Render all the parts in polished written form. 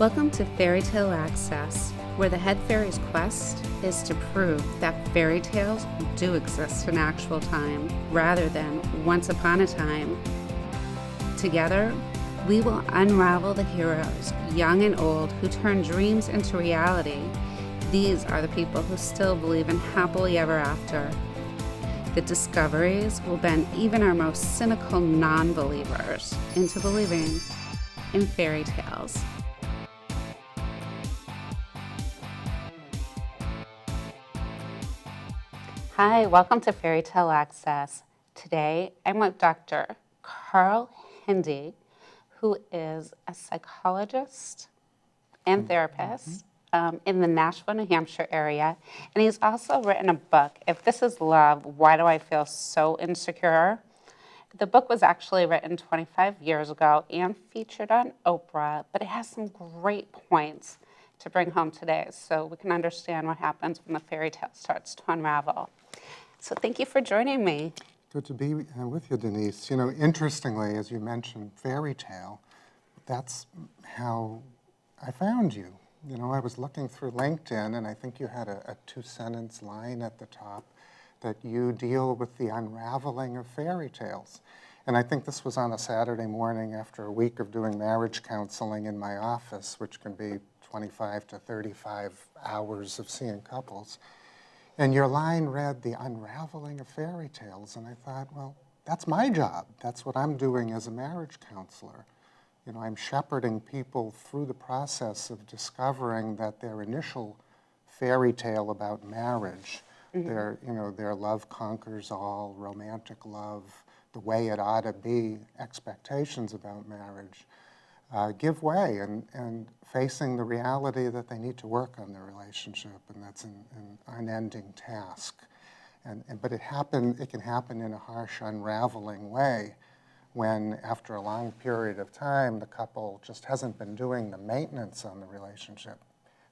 Welcome to Fairy Tale Access, where the head fairy's quest is to prove that fairy tales do exist in actual time, rather than once upon a time. Together, we will unravel the heroes, young and old, who turn dreams into reality. These are the people who still believe in happily ever after. The discoveries will bend even our most cynical non-believers into believing in fairy tales. Hi, welcome to Fairy Tale Access. Today, I'm with Dr. Carl Hindi, who is a psychologist and therapist in the Nashville, New Hampshire area. And he's also written a book, If This Is Love, Why Do I Feel So Insecure? The book was actually written 25 years ago and featured on Oprah, but it has some great points to bring home today so we can understand what happens when the fairy tale starts to unravel. So thank you for joining me. Good to be with you, Denise. You know, interestingly, as you mentioned, fairy tale, that's how I found you. You know, I was looking through LinkedIn, and I think you had a two-sentence line at the top that you deal with the unraveling of fairy tales. And I think this was on a Saturday morning after a week of doing marriage counseling in my office, which can be 25 to 35 hours of seeing couples. And your line read, the unraveling of fairy tales. And I thought, well, that's my job. That's what I'm doing as a marriage counselor. You know, I'm shepherding people through the process of discovering that their initial fairy tale about marriage, their love conquers all, romantic love, the way it ought to be, expectations about marriage, give way and facing the reality that they need to work on their relationship, and that's an unending task. But it can happen in a harsh, unraveling way when, after a long period of time, the couple just hasn't been doing the maintenance on the relationship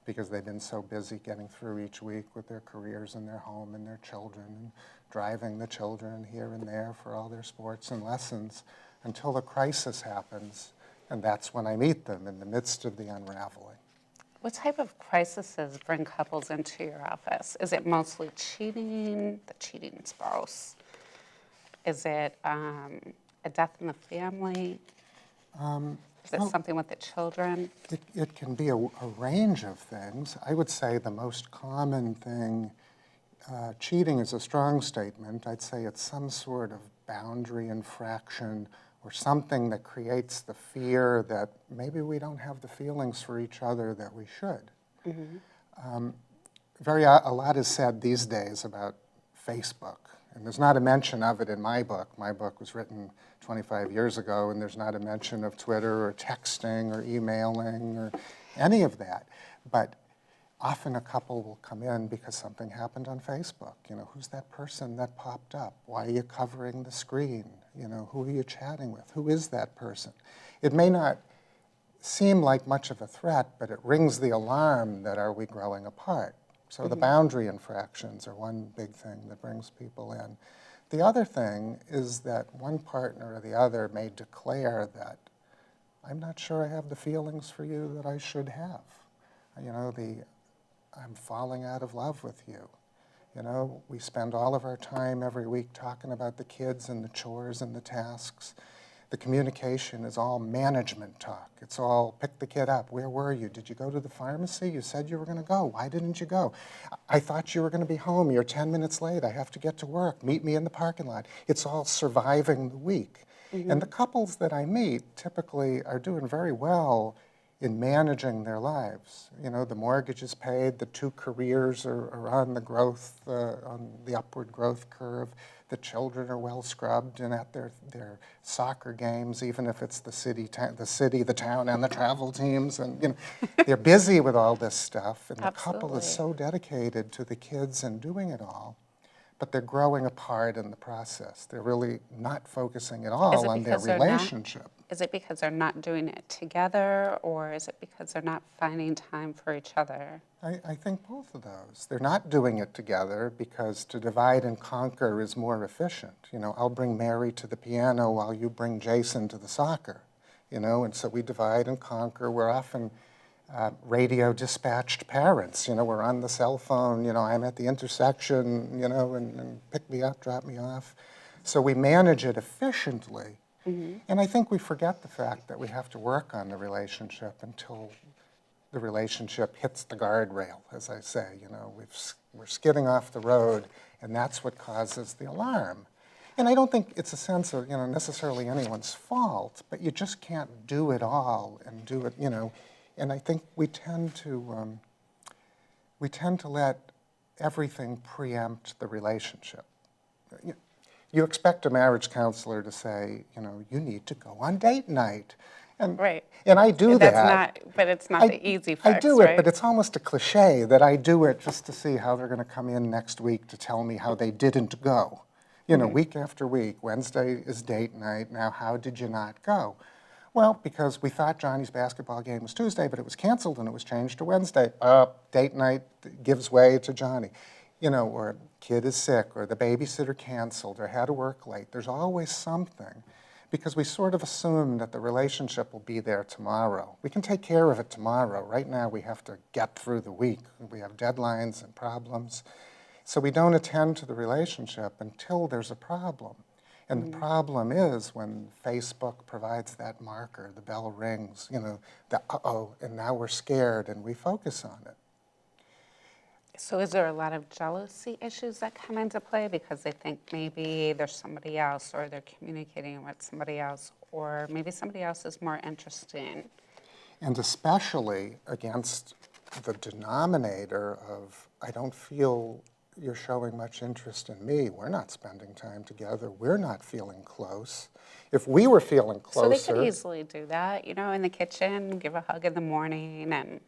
because they've been so busy getting through each week with their careers and their home and their children and driving the children here and there for all their sports and lessons until a crisis happens. And that's when I meet them, in the midst of the unraveling. What type of crises bring couples into your office? Is it mostly cheating, the cheating spouse? Is it a death in the family? Is it something with the children? It can be a range of things. I would say the most common thing, cheating is a strong statement. I'd say it's some sort of boundary infraction or something that creates the fear that maybe we don't have the feelings for each other that we should. Mm-hmm. A lot is said these days about Facebook, and there's not a mention of it in my book. My book was written 25 years ago, and there's not a mention of Twitter or texting or emailing or any of that. But often a couple will come in because something happened on Facebook. You know, who's that person that popped up? Why are you covering the screen? You know, who are you chatting with? Who is that person? It may not seem like much of a threat, but it rings the alarm that are we growing apart? So the boundary infractions are one big thing that brings people in. The other thing is that one partner or the other may declare that I'm not sure I have the feelings for you that I should have. You know, I'm falling out of love with you. You know, we spend all of our time every week talking about the kids and the chores and the tasks. The communication is all management talk. It's all pick the kid up. Where were you? Did you go to the pharmacy? You said you were going to go. Why didn't you go? I thought you were going to be home. You're 10 minutes late. I have to get to work. Meet me in the parking lot. It's all surviving the week. Mm-hmm. And the couples that I meet typically are doing very well in managing their lives. You know, the mortgage is paid, the two careers are on the growth, on the upward growth curve. The children are well scrubbed and at their soccer games, even if it's the city, the town, and the travel teams. And, you know, they're busy with all this stuff. And the couple is so dedicated to the kids and doing it all, but they're growing apart in the process. They're really not focusing at all on their relationship. Is it because they're not doing it together, or is it because they're not finding time for each other? I think both of those. They're not doing it together because to divide and conquer is more efficient. You know, I'll bring Mary to the piano while you bring Jason to the soccer. You know, and so we divide and conquer. We're often radio dispatched parents. We're on the cell phone, I'm at the intersection, and pick me up, drop me off. So we manage it efficiently. And I think we forget the fact that we have to work on the relationship until the relationship hits the guardrail, as I say. We're skidding off the road, and that's what causes the alarm. And I don't think it's a sense of, necessarily anyone's fault, but you just can't do it all and do it, And I think we tend to let everything preempt the relationship. You expect a marriage counselor to say, you need to go on date night. And, Right. And I do that. But it's not the easy fix, I do it, right? but it's almost a cliche that I do it just to see how they're going to come in next week to tell me how they didn't go. Week after week, Wednesday is date night. Now, how did you not go? Well, because we thought Johnny's basketball game was Tuesday, but it was canceled and it was changed to Wednesday. Date night gives way to Johnny. Or kid is sick, or the babysitter canceled, or had to work late. There's always something, because we sort of assume that the relationship will be there tomorrow. We can take care of it tomorrow. Right now, we have to get through the week. We have deadlines and problems. So we don't attend to the relationship until there's a problem. And the problem is when Facebook provides that marker, the bell rings, the uh-oh, and now we're scared, and we focus on it. So is there a lot of jealousy issues that come into play because they think maybe there's somebody else, or they're communicating with somebody else, or maybe somebody else is more interesting? And especially against the denominator of, I don't feel you're showing much interest in me. We're not spending time together. We're not feeling close. If we were feeling closer... So they could easily do that, in the kitchen, give a hug in the morning, and,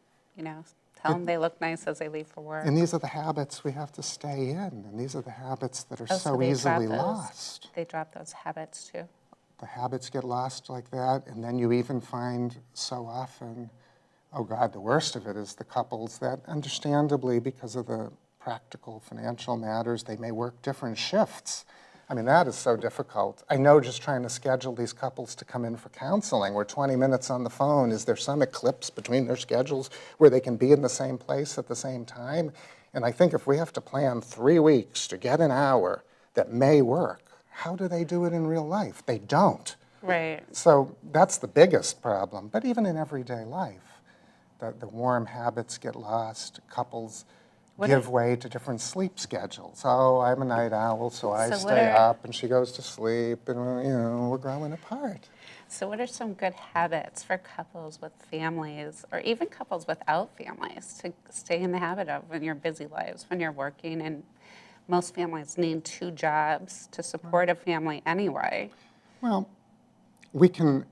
tell them they look nice as they leave for work. And these are the habits we have to stay in, and these are the habits that are so they easily drop those. Lost. They drop those habits too. The habits get lost like that, and then you even find so often, oh God, the worst of it is the couples that, understandably, because of the practical financial matters, they may work different shifts. I mean, that is so difficult. I know, just trying to schedule these couples to come in for counseling, we're 20 minutes on the phone. Is there some eclipse between their schedules where they can be in the same place at the same time? And I think if we have to plan 3 weeks to get an hour that may work, how do they do it in real life? They don't. Right. So that's the biggest problem. But even in everyday life, the warm habits get lost. Couples give way to different sleep schedules. Oh, I'm a night owl, so I stay up, and she goes to sleep, and we're growing apart. So what are some good habits for couples with families, or even couples without families, to stay in the habit of in your busy lives when you're working? And most families need 2 jobs to support a family anyway. Well, we can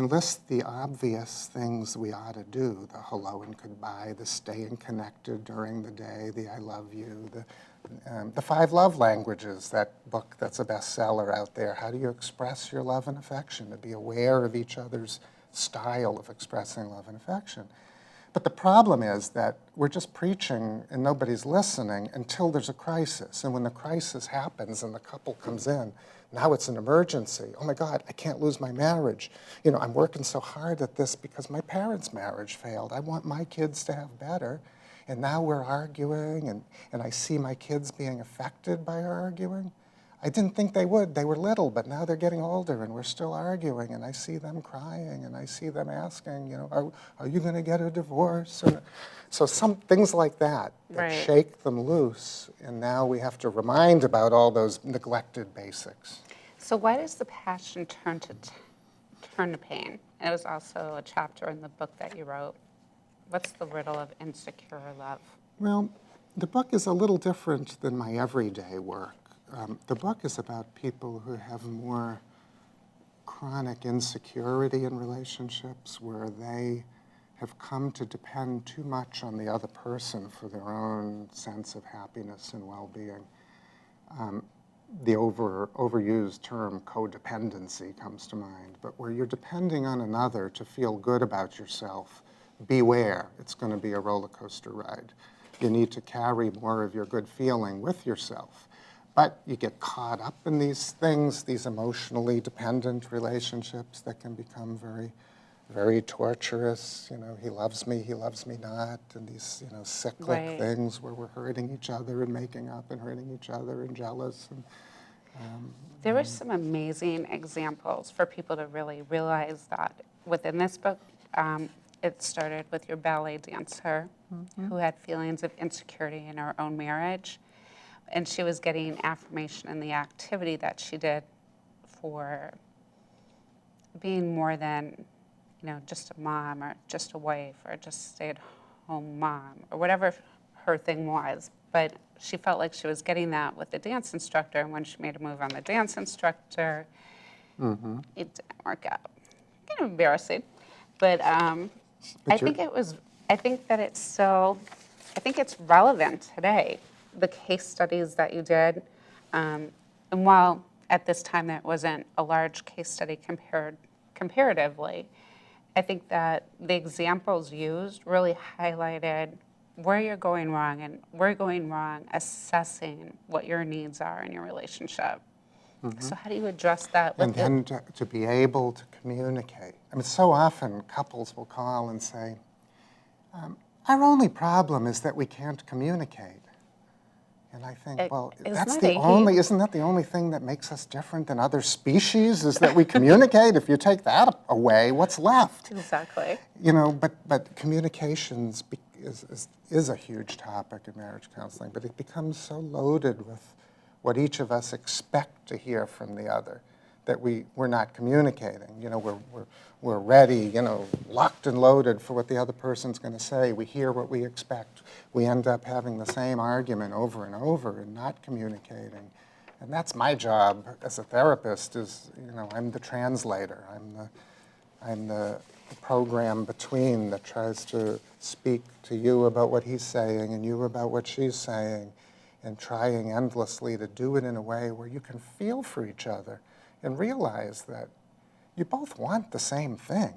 list the obvious things we ought to do, the hello and goodbye, the staying connected during the day, the I love you, the 5 love languages, that book that's a bestseller out there. How do you express your love and affection? To be aware of each other's style of expressing love and affection. But the problem is that we're just preaching and nobody's listening until there's a crisis. And when the crisis happens and the couple comes in, now it's an emergency. Oh my God, I can't lose my marriage. I'm working so hard at this because my parents' marriage failed. I want my kids to have better. And now we're arguing, and I see my kids being affected by our arguing. I didn't think they would. They were little, but now they're getting older, and we're still arguing, and I see them crying, and I see them asking, are you going to get a divorce? So some things like that shake them loose, and now we have to remind about all those neglected basics. So why does the passion turn to pain? It was also a chapter in the book that you wrote. What's the riddle of insecure love? Well, the book is a little different than my everyday work. The book is about people who have more chronic insecurity in relationships, where they have come to depend too much on the other person for their own sense of happiness and well-being. The overused term codependency comes to mind, but where you're depending on another to feel good about yourself, beware, it's going to be a roller coaster ride. You need to carry more of your good feeling with yourself. But you get caught up in these things, these emotionally dependent relationships that can become very very torturous, he loves me not, and these, cyclic Right. things where we're hurting each other and making up and hurting each other and jealous. And, There were some amazing examples for people to really realize that within this book. It started with your ballet dancer who had feelings of insecurity in her own marriage, and she was getting affirmation in the activity that she did for being more than, just a mom or just a wife or just stay-at-home mom or whatever her thing was. But she felt like she was getting that with the dance instructor, and when she made a move on the dance instructor, it didn't work out. Kind of embarrassing, but I think that it's still, I think it's relevant today, the case studies that you did. And while at this time that wasn't a large case study comparatively, I think that the examples used really highlighted where you're going wrong and where you're going wrong assessing what your needs are in your relationship. So how do you address that? and then to be able to communicate. I mean, so often couples will call and say, our only problem is that we can't communicate. And I think, well, isn't that the only thing that makes us different than other species, is that we communicate? If you take that away, what's left? Exactly. But communications is a huge topic in marriage counseling, but it becomes so loaded with what each of us expect to hear from the other, that we're not communicating. We're ready, locked and loaded for what the other person's going to say. We hear what we expect. We end up having the same argument over and over and not communicating. And that's my job as a therapist, is, I'm the translator. I'm the program between that tries to speak to you about what he's saying and you about what she's saying, and trying endlessly to do it in a way where you can feel for each other and realize that you both want the same thing.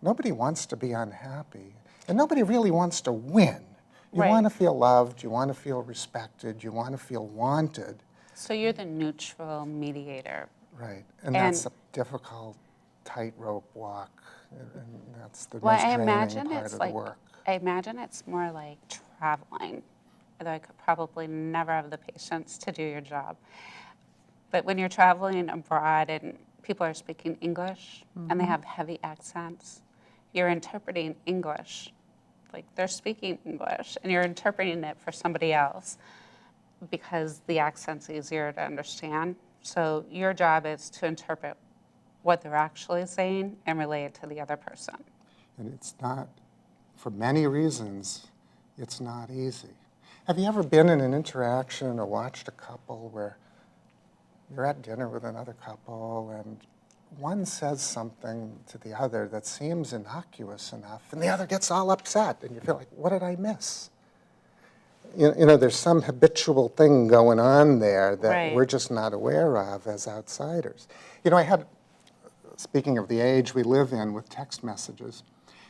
Nobody wants to be unhappy, and nobody really wants to win. You Right. want to feel loved, you want to feel respected, you want to feel wanted. So you're the neutral mediator. Right, and that's a difficult tightrope walk, and that's the Well, most I draining imagine part it's of like, the work. I imagine it's more like traveling. Although I could probably never have the patience to do your job. But when you're traveling abroad and people are speaking English and they have heavy accents, you're interpreting English. Like, they're speaking English and you're interpreting it for somebody else because the accent's easier to understand. So your job is to interpret what they're actually saying and relay it to the other person. And it's not, for many reasons, it's not easy. Have you ever been in an interaction or watched a couple where you're at dinner with another couple and one says something to the other that seems innocuous enough and the other gets all upset and you feel like, what did I miss? There's some habitual thing going on there that Right. we're just not aware of as outsiders. I had, speaking of the age we live in with text messages,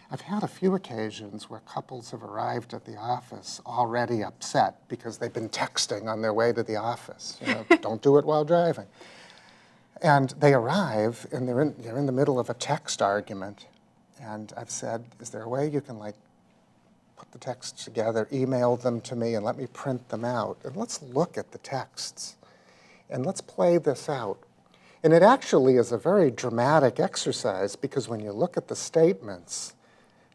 I've had a few occasions where couples have arrived at the office already upset because they've been texting on their way to the office. Don't do it while driving. And they arrive, and they're in the middle of a text argument. And I've said, is there a way you can, put the texts together, email them to me, and let me print them out? And let's look at the texts, and let's play this out. And it actually is a very dramatic exercise, because when you look at the statements,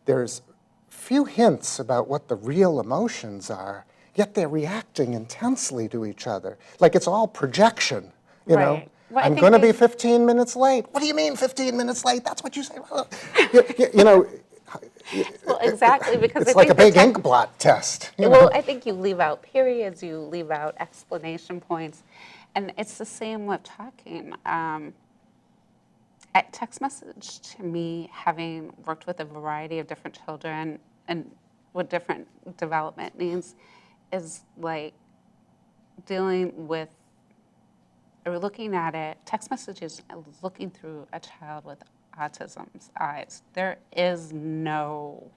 there's few hints about what the real emotions are, yet they're reacting intensely to each other. Like it's all projection, you know? Right. Well, I I'm think going to they- be 15 minutes late. What do you mean 15 minutes late? That's what you say. you know, Well, exactly, because it's I like a think big ink blot test. You know? Well, I think you leave out periods, you leave out explanation points, and it's the same with talking. Text message, to me, having worked with a variety of different children and with different development needs, is like dealing with or looking at it. Text messages, looking through a child with autism's eyes. There is no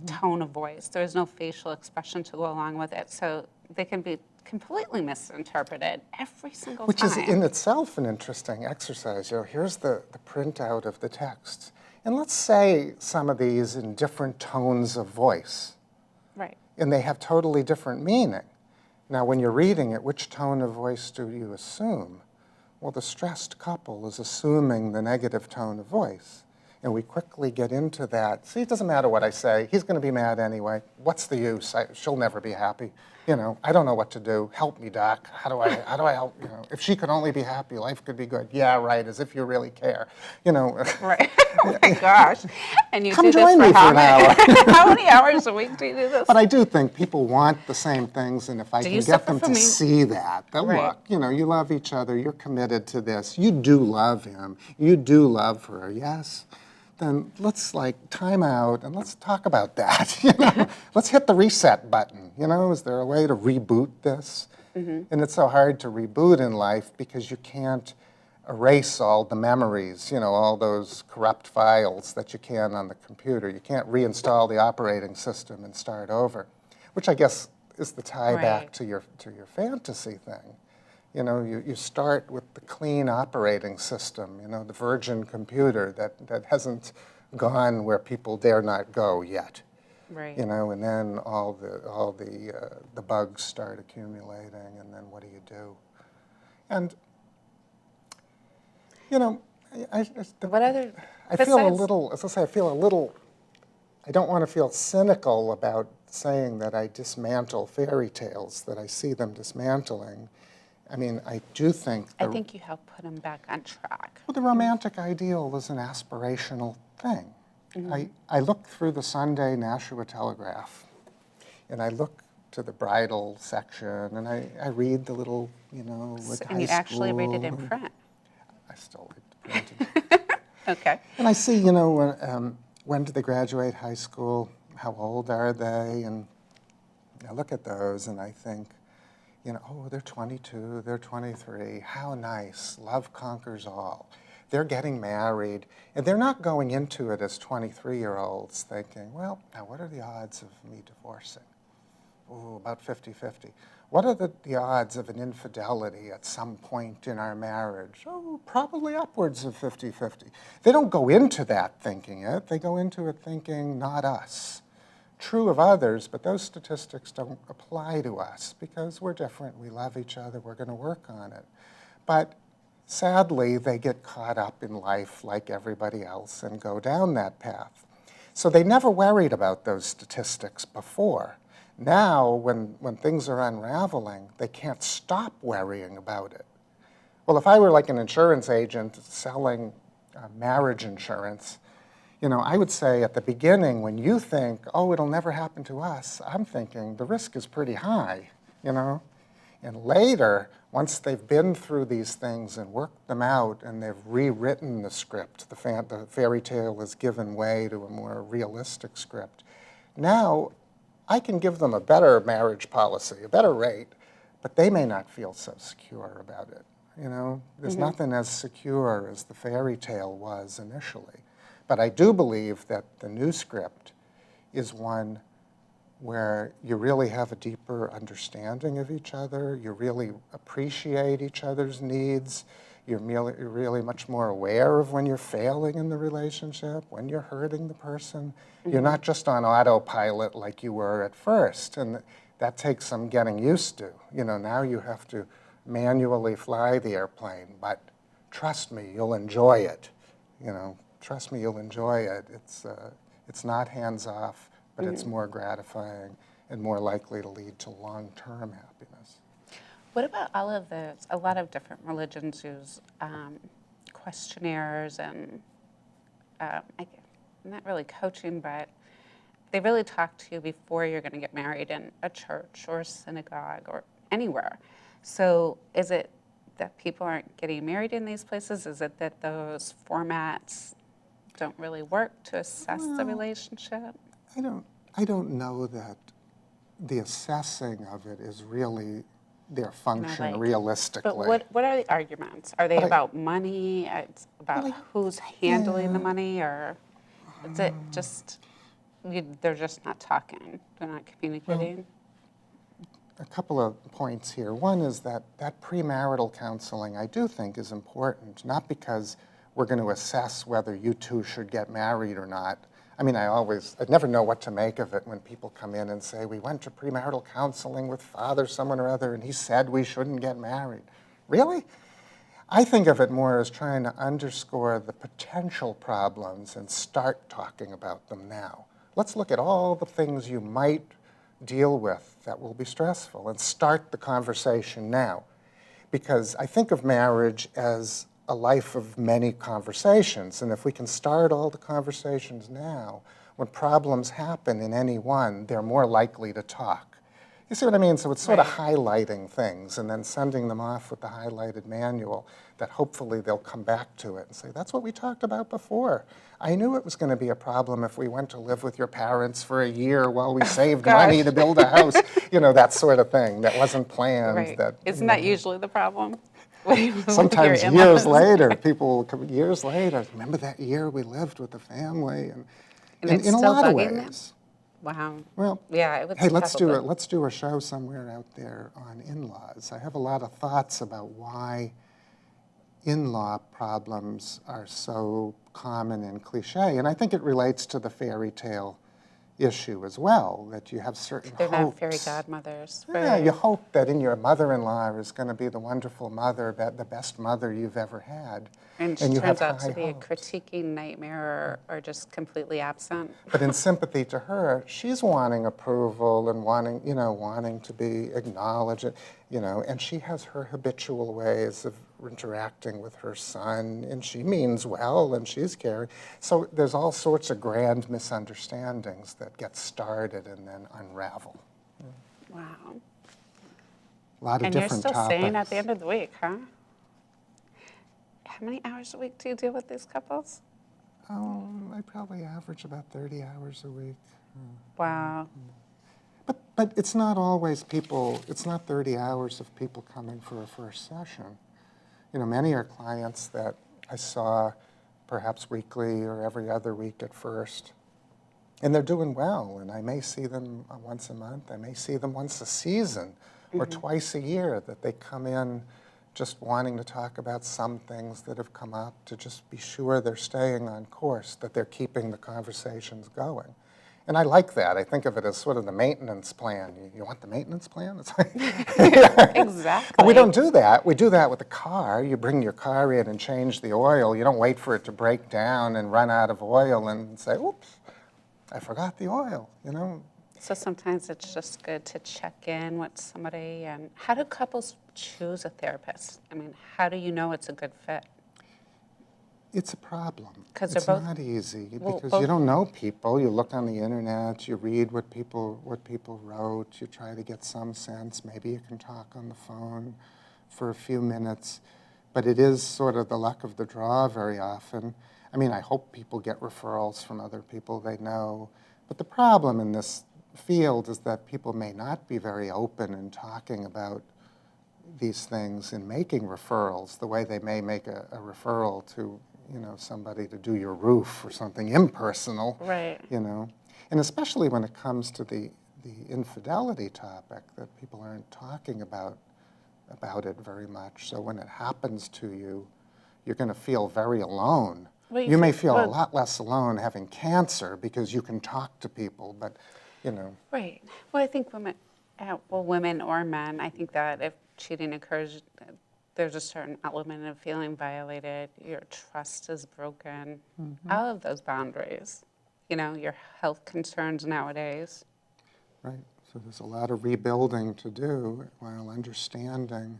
tone of voice. There is no facial expression to go along with it. So they can be completely misinterpreted every single Which time. is in itself an interesting exercise. Here's the printout of the text. And let's say some of these in different tones of voice, Right. and they have totally different meaning. Now, when you're reading it, which tone of voice do you assume? Well, the stressed couple is assuming the negative tone of voice. And we quickly get into that. See, it doesn't matter what I say. He's going to be mad anyway. What's the use? She'll never be happy. You know, I don't know what to do. Help me, Doc. How do I help? You know, if she could only be happy, life could be good. Yeah, right. As if you really care. You know. Right. Oh my gosh. And you Come do this join me for how an many, hour. how many hours a week do you do this? But I do think people want the same things, and if I Do can you get suffer them from to me? see that Right. look, you know, you love each other, you're committed to this, you do love him, you do love her, yes, then let's like time out and let's talk about that. You know, let's hit the reset button. You know, is there a way to reboot this? And it's so hard to reboot in life because you can't erase all the memories, you know, all those corrupt files that you can on the computer. You can't reinstall the operating system and start over, which I guess is the tie back Right. to your fantasy thing. You know, you start with the clean operating system, you know, the virgin computer that hasn't gone where people dare not go yet. Right. You know, and then all the bugs start accumulating, and then what do you do? And you know, What other, I feel a besides- little, as I say, I feel a little, I don't want to feel cynical about saying that I dismantle fairy tales, that I see them dismantling. I mean, I do think I think you help put them back on track. well, the romantic ideal is an aspirational thing. I look through the Sunday Nashua Telegraph, and I look to the bridal section, and I read the little, you know, like And you actually read it in school. print. I still read the printed. Okay. And I see, you know, when did they graduate high school? How old are they? And I look at those and I think, you know, oh, they're 22, they're 23. How nice. Love conquers all. They're getting married, and they're not going into it as 23-year-olds thinking, well, now what are the odds of me divorcing? Oh, about 50-50. What are the odds of an infidelity at some point in our marriage? Oh, probably upwards of 50-50. They don't go into that thinking it. They go into it thinking, not us. True of others, but those statistics don't apply to us because we're different. We love each other. We're going to work on it. But sadly, they get caught up in life like everybody else and go down that path. So they never worried about those statistics before. Now, when things are unraveling, they can't stop worrying about it. Well, if I were like an insurance agent selling marriage insurance, you know, I would say at the beginning, when you think, oh, it'll never happen to us, I'm thinking the risk is pretty high, you know? And later, once they've been through these things and worked them out and they've rewritten the script, the fairy tale has given way to a more realistic script, now I can give them a better marriage policy, a better rate, but they may not feel so secure about it. You know, there's nothing as secure as the fairy tale was initially. But I do believe that the new script is one where you really have a deeper understanding of each other, you really appreciate each other's needs, you're really much more aware of when you're failing in the relationship, when you're hurting the person. You're not just on autopilot like you were at first, and that takes some getting used to. You know, now you have to manually fly the airplane, but trust me, you'll enjoy it. You know, trust me, you'll enjoy it. It's not hands-off, but it's more gratifying and more likely to lead to long-term happiness. What about all of those? A lot of different religions use questionnaires and not really coaching, but they really talk to you before you're going to get married in a church or a synagogue or anywhere. So is it that people aren't getting married in these places? Is it that those formats don't really work to assess the relationship? I don't know that the assessing of it is really their function realistically. But what are the arguments? Are they about money? It's about who's handling the money, or is it just they're just not talking, they're not communicating? A couple of points here. One is that premarital counseling I do think is important, not because we're going to assess whether you two should get married or not. I mean, I never know what to make of it when people come in and say, we went to premarital counseling with Father someone or other, and he said we shouldn't get married. Really? I think of it more as trying to underscore the potential problems and start talking about them now. Let's look at all the things you might deal with that will be stressful and start the conversation now. Because I think of marriage as a life of many conversations, and if we can start all the conversations now, when problems happen in any one, they're more likely to talk. You see what I mean? So it's sort of highlighting things and then sending them off with the highlighted manual that hopefully they'll come back to it and say, that's what we talked about before. I knew it was going to be a problem if we went to live with your parents for a year while we saved money to build a house. You know, that sort of thing that wasn't planned. Right. That, Isn't that usually the problem? Sometimes years later, people will come years later, remember that year we lived with the family? And it's in a still lot of bugging ways. them? Wow. Well, Yeah, it would hey, let's probably. do a show somewhere out there on in-laws. I have a lot of thoughts about why in-law problems are so common and cliche, and I think it relates to the fairy tale issue as well, that you have certain They're not fairy hopes. godmothers. Yeah, Right. you hope that in your mother-in-law is going to be the wonderful mother, the best mother you've ever had. And she you have turns out to high be a hopes. critiquing nightmare or just completely absent. But in sympathy to her, she's wanting approval and wanting to be acknowledged, and she has her habitual ways of interacting with her son, and she means well, and she's caring. So there's all sorts of grand misunderstandings that get started and then unravel. Wow. A lot of And you're different still topics. sane at the end of the week, huh? How many hours a week do you deal with these couples? I probably average about 30 hours a week. Wow. But it's not always it's not 30 hours of people coming for a first session. Many are clients that I saw perhaps weekly or every other week at first. And they're doing well, and I may see them once a month. I may see them once a season or twice a year, that they come in just wanting to talk about some things that have come up, to just be sure they're staying on course, that they're keeping the conversations going. And I like that. I think of it as sort of the maintenance plan. You want the maintenance plan? It's like Exactly. But we don't do that. We do that with the car. You bring your car in and change the oil. You don't wait for it to break down and run out of oil and say, oops, I forgot the oil, So sometimes it's just good to check in with somebody. And how do couples choose a therapist? I mean, how do you know it's a good fit? It's a problem. 'Cause It's they're both- not easy well, because both- you don't know people. You look on the internet, you read what people wrote, you try to get some sense. Maybe you can talk on the phone for a few minutes, but it is sort of the luck of the draw very often. I mean, I hope people get referrals from other people they know, but the problem in this field is that people may not be very open in talking about these things and making referrals the way they may make a referral to somebody to do your roof or something impersonal. Right. And especially when it comes to the infidelity topic, that people aren't talking about it very much. So when it happens to you, you're going to feel very alone. Well, you may feel a lot less alone having cancer because you can talk to people, but Right. Well, I think women or men, I think that if cheating occurs, there's a certain element of feeling violated, your trust is broken, all of those boundaries, your health concerns nowadays. Right. So there's a lot of rebuilding to do while understanding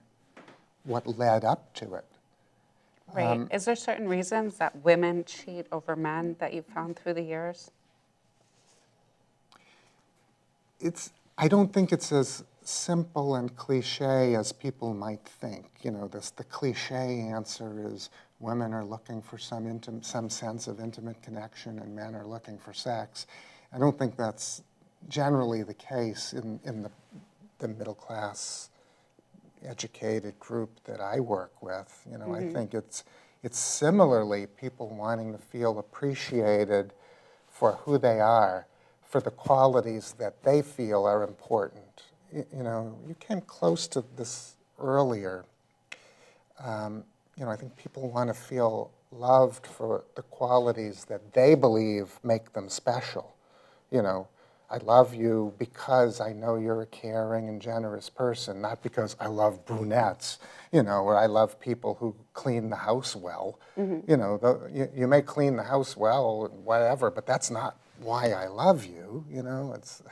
what led up to it. Right. Is there certain reasons that women cheat over men that you've found through the years? I don't think it's as simple and cliche as people might think. The cliche answer is women are looking for some sense of intimate connection and men are looking for sex. I don't think that's generally the case in the middle class educated group that I work with. I think it's similarly people wanting to feel appreciated for who they are, for the qualities that they feel are important. You came close to this earlier. I think people want to feel loved for the qualities that they believe make them special. You know, I love you because I know you're a caring and generous person, not because I love brunettes, you know, or I love people who clean the house well. You know, you may clean the house well, whatever, but that's not why I love you, you know, it's.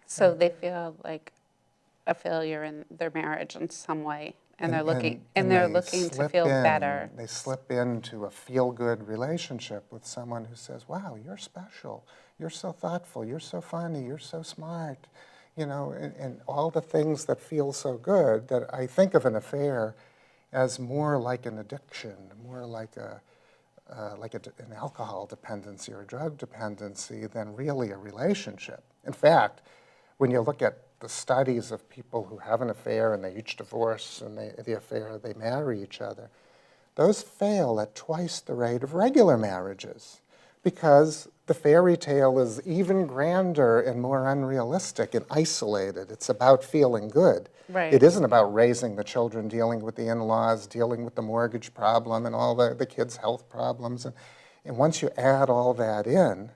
So they feel like a failure in their marriage in some way, and they're looking to slip feel in, better. They slip into a feel-good relationship with someone who says, wow, you're special, you're so thoughtful, you're so funny, you're so smart, you know, and all the things that feel so good, that I think of an affair as more like an addiction, more like an alcohol dependency or a drug dependency than really a relationship. In fact, when you look at the studies of people who have an affair and they each divorce and the affair, they marry each other, those fail at twice the rate of regular marriages because the fairy tale is even grander and more unrealistic and isolated. It's about feeling good. Right. It isn't about raising the children, dealing with the in-laws, dealing with the mortgage problem and all the kids' health problems. And once you add all that in,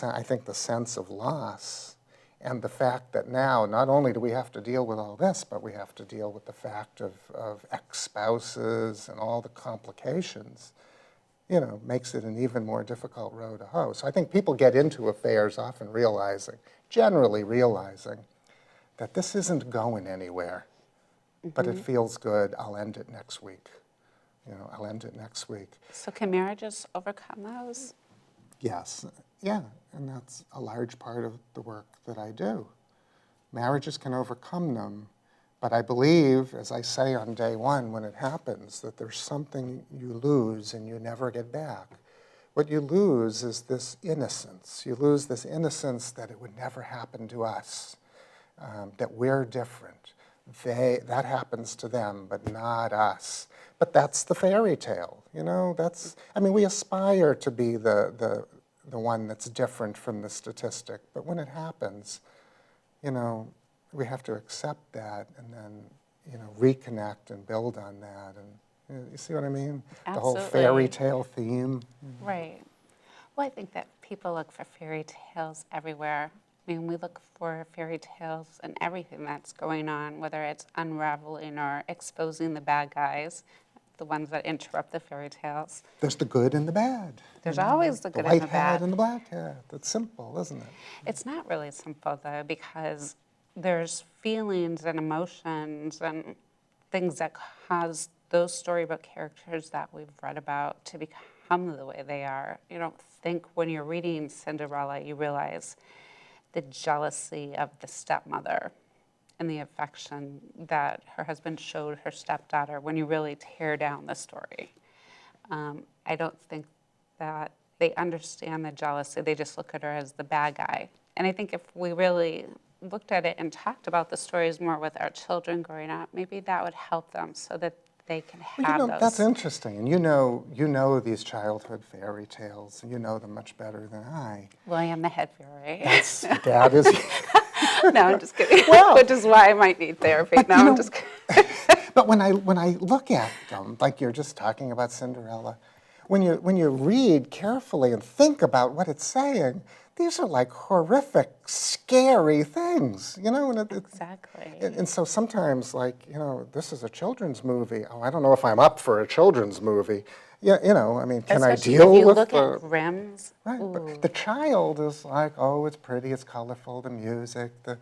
I think the sense of loss and the fact that now not only do we have to deal with all this, but we have to deal with the fact of ex-spouses and all the complications, you know, makes it an even more difficult row to hoe. So I think people get into affairs often generally realizing, that this isn't going anywhere, but it feels good, I'll end it next week. You know, I'll end it next week. So can marriages overcome those? Yes, yeah, and that's a large part of the work that I do. Marriages can overcome them, but I believe, as I say on day one when it happens, that there's something you lose and you never get back. What you lose is this innocence. You lose this innocence that it would never happen to us, that we're different. That happens to them, but not us. But that's the fairy tale, you know. We aspire to be the one that's different from the statistic, but when it happens, you know, we have to accept that and then, you know, reconnect and build on that. And you see what I mean? Absolutely. The whole fairy tale theme. Right. Well, I think that people look for fairy tales everywhere. I mean, we look for fairy tales in everything that's going on, whether it's unraveling or exposing the bad guys, the ones that interrupt the fairy tales. There's the good and the bad. There's always the good and the bad. The and white hat bad. and the black hat. It's simple, isn't it? It's not really simple, though, because there's feelings and emotions and things that cause those storybook characters that we've read about to become the way they are. You don't think when you're reading Cinderella, you realize the jealousy of the stepmother and the affection that her husband showed her stepdaughter when you really tear down the story. I don't think that they understand the jealousy. They just look at her as the bad guy. And I think if we really looked at it and talked about the stories more with our children growing up, maybe that would help them so that they can have those. That's interesting. And you know these childhood fairy tales. You know them much better than I. Well, I am the head fairy. That is. No, I'm just kidding. Well, which is why I might need therapy. No, I'm just kidding. But when I look at them, like you're just talking about Cinderella, when you read carefully and think about what it's saying, these are like horrific, scary things, you know? And Exactly. And so sometimes, like, you know, this is a children's movie. Oh, I don't know if I'm up for a children's movie. Yeah, you know, I mean, can Especially I deal if you with look the... at Grimm's. Right, Ooh. but the child is like, oh, it's pretty, it's colorful, the music, the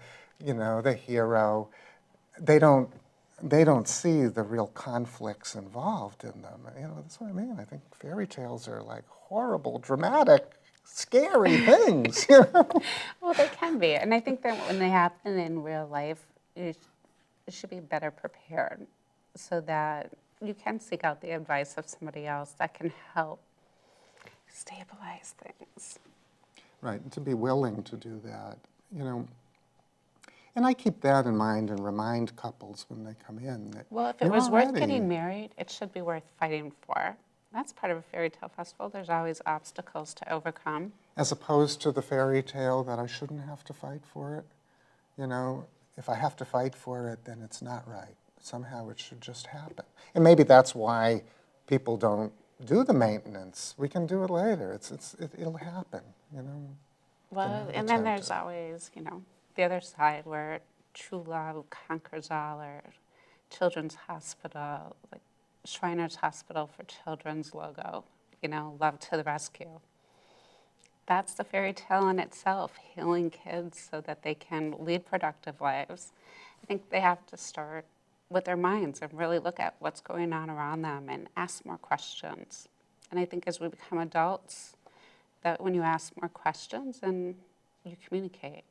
hero. They don't see the real conflicts involved in them. You know, that's what I mean. I think fairy tales are like horrible, dramatic, scary things. You know? Well, they can be. And I think that when they happen in real life, you should be better prepared so that you can seek out the advice of somebody else that can help stabilize things. Right, and to be willing to do that, you know. And I keep that in mind and remind couples when they come in that Well, if it was worth getting married, it should be worth fighting for. That's part of a fairy tale festival. There's always obstacles to overcome. As opposed to the fairy tale that I shouldn't have to fight for it. You know, if I have to fight for it, then it's not right. Somehow it should just happen. And maybe that's why people don't do the maintenance. We can do it later. It'll happen, you know. Well, never and then attempt there's it. always, the other side where true love conquers all, or Children's Hospital, like Shriners Hospital for Children's logo, love to the rescue. That's the fairy tale in itself, healing kids so that they can lead productive lives. I think they have to start with their minds and really look at what's going on around them and ask more questions. And I think as we become adults, that when you ask more questions and you communicate,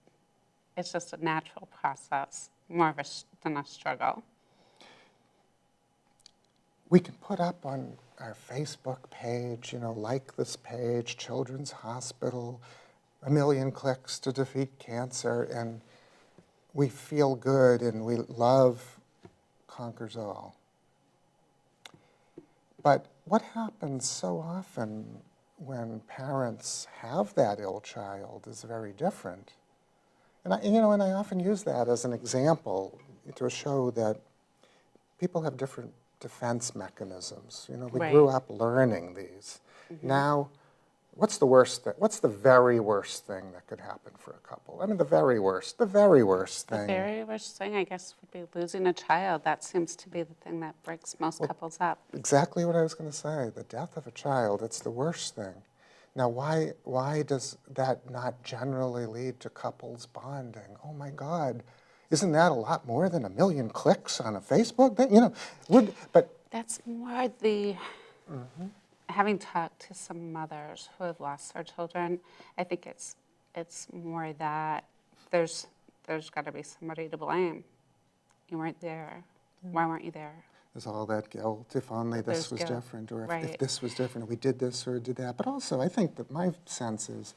it's just a natural process, more of than a struggle. We can put up on our Facebook page, like this page, Children's Hospital, 1 million clicks to defeat cancer, and we feel good and we love conquers all. But what happens so often when parents have that ill child is very different. And I often use that as an example to show that people have different defense mechanisms. We Right. grew up learning these. Now, what's the very worst thing that could happen for a couple? I mean, the very worst The thing. very worst thing, I guess, would be losing a child. That seems to be the thing that breaks most couples up. Exactly what I was going to say. The death of a child, it's the worst thing. Now, why does that not generally lead to couples bonding? Oh my God, isn't that a lot more than 1 million clicks on a Facebook? But That's more the, having talked to some mothers who have lost their children, I think it's more that there's got to be somebody to blame. You weren't there. Why weren't you there? there's all that guilt, if only this There's was guilt, different, or if right. this was different, or we did this or did that. But also, I think that my sense is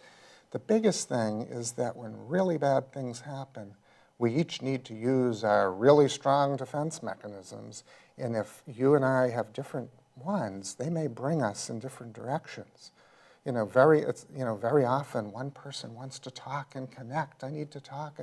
the biggest thing is that when really bad things happen, we each need to use our really strong defense mechanisms. And if you and I have different ones, they may bring us in different directions. Very often one person wants to talk and connect. I need to talk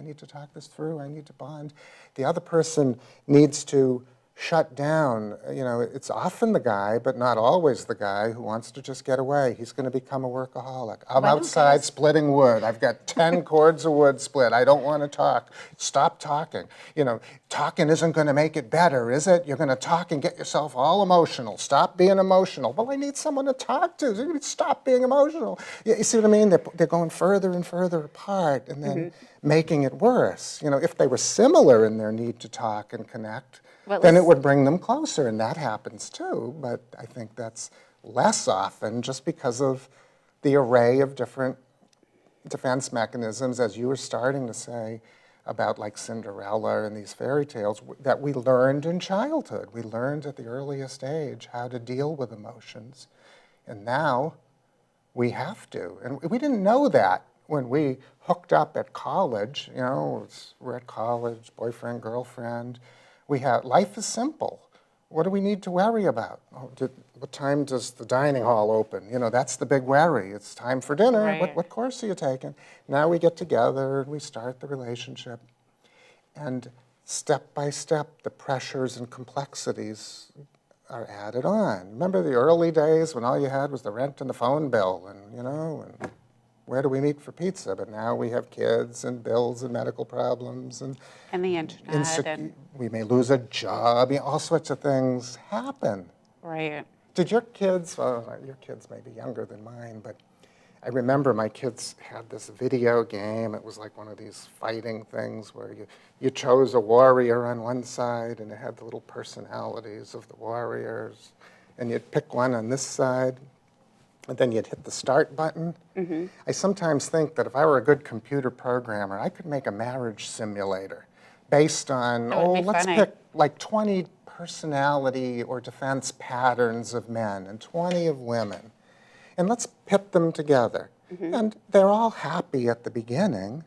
this through, I need to bond. The other person needs to shut down. It's often the guy, but not always the guy, who wants to just get away. He's going to become a workaholic. I'm Why don't outside guys- splitting wood. I've got 10 cords of wood split. I don't want to talk. Stop talking. Talking isn't going to make it better, is it? You're going to talk and get yourself all emotional. Stop being emotional. Well, I need someone to talk to. Stop being emotional. You see what I mean? They're going further and further apart and then making it worse. If they were similar in their need to talk and connect, Well, then it let's- would bring them closer, and that happens too, but I think that's less often just because of the array of different defense mechanisms, as you were starting to say, about like Cinderella and these fairy tales that we learned in childhood. We learned at the earliest age how to deal with emotions, and now we have to. And we didn't know that when we hooked up at college. We're at college, boyfriend, girlfriend. Life is simple. What do we need to worry about? What time does the dining hall open? That's the big worry. It's time for dinner. Right. What course are you taking? Now we get together and we start the relationship. And step by step, the pressures and complexities are added on. Remember the early days when all you had was the rent and the phone bill and where do we meet for pizza? But now we have kids and bills and medical problems and the internet and we may lose a job. All sorts of things happen. right. Did your kids, your kids may be younger than mine, but I remember my kids had this video game. It was like one of these fighting things where you chose a warrior on one side and it had the little personalities of the warriors, and you'd pick one on this side, and then you'd hit the start button. I sometimes think that if I were a good computer programmer, I could make a marriage simulator based on, That would be let's funny. pick like 20 personality or defense patterns of men and 20 of women, and let's pit them together. And they're all happy at the beginning,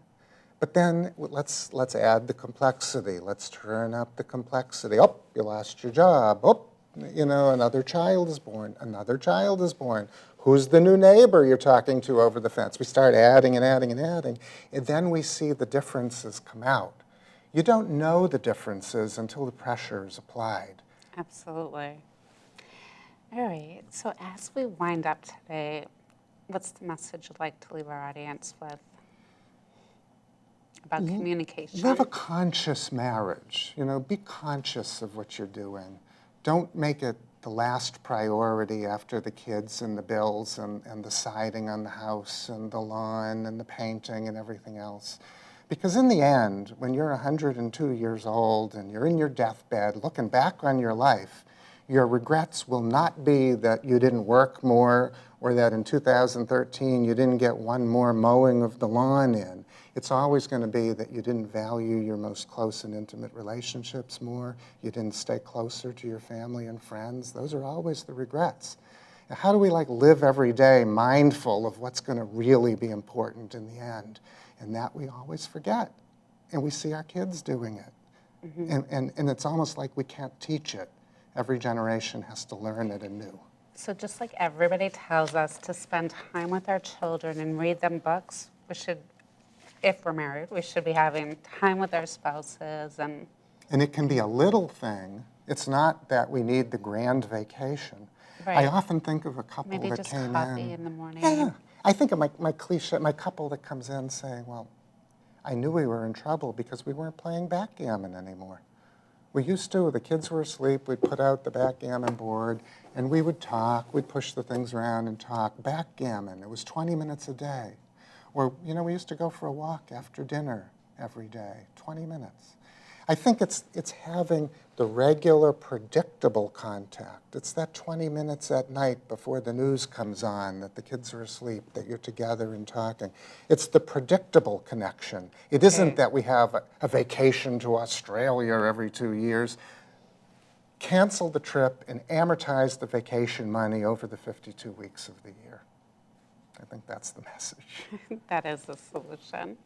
but then let's add the complexity. Let's turn up the complexity. Oh, you lost your job. Oh, another child is born. Another child is born. Who's the new neighbor you're talking to over the fence? We start adding and adding and adding, and then we see the differences come out. You don't know the differences until the pressure is applied. Absolutely. All right, so as we wind up today, what's the message you'd like to leave our audience with about communication? Live a conscious marriage. Be conscious of what you're doing. Don't make it the last priority after the kids and the bills and the siding on the house and the lawn and the painting and everything else. Because in the end, when you're 102 years old and you're in your deathbed looking back on your life, your regrets will not be that you didn't work more or that in 2013 you didn't get one more mowing of the lawn in. It's always going to be that you didn't value your most close and intimate relationships more, you didn't stay closer to your family and friends. Those are always the regrets. Now, how do we live every day mindful of what's going to really be important in the end? And that we always forget. And we see our kids doing it. Mm-hmm. And it's almost like we can't teach it. Every generation has to learn it anew. So just like everybody tells us to spend time with our children and read them books, we should, if we're married, we should be having time with our spouses. And it can be a little thing. It's not that we need the grand vacation. Right. I often think of a couple maybe that just came coffee in the morning. Yeah. I think of my cliche, my couple that comes in saying, well, I knew we were in trouble because we weren't playing backgammon anymore. We used to, the kids were asleep, we'd put out the backgammon board, and we would talk, we'd push the things around and talk. Backgammon, it was 20 minutes a day. Or, we used to go for a walk after dinner every day, 20 minutes. I think it's having the regular, predictable contact. It's that 20 minutes at night before the news comes on, that the kids are asleep, that you're together and talking. It's the predictable connection. It isn't that we have a vacation to Australia every 2 years. Cancel the trip and amortize the vacation money over the 52 weeks of the year. I think that's the message. That is the solution.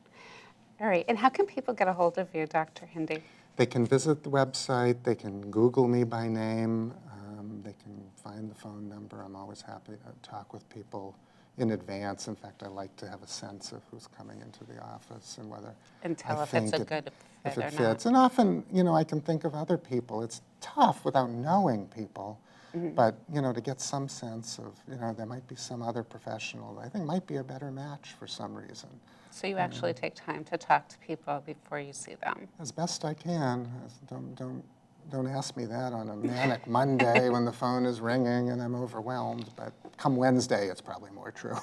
All right, and how can people get a hold of you, Dr. Hindi? They can visit the website, they can Google me by name, they can find the phone number. I'm always happy to talk with people in advance. In fact, I like to have a sense of who's coming into the office and whether And tell I if it's think a good if fit it or fits. not. And often, I can think of other people. It's tough without knowing people, but, to get some sense of, there might be some other professional that I think might be a better match for some reason. So you actually take time to talk to people before you see them. As best I can. Don't ask me that on a manic Monday when the phone is ringing and I'm overwhelmed, but come Wednesday, it's probably more true.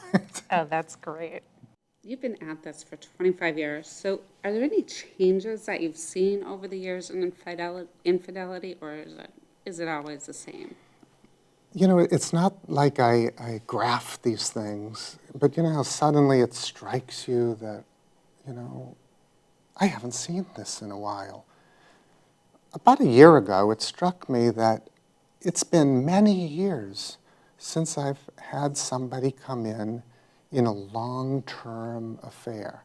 Oh, that's great. You've been at this for 25 years, so are there any changes that you've seen over the years in infidelity, or is it always the same? It's not like I graph these things, but how suddenly it strikes you that, I haven't seen this in a while. About a year ago, it struck me that it's been many years since I've had somebody come in a long-term affair.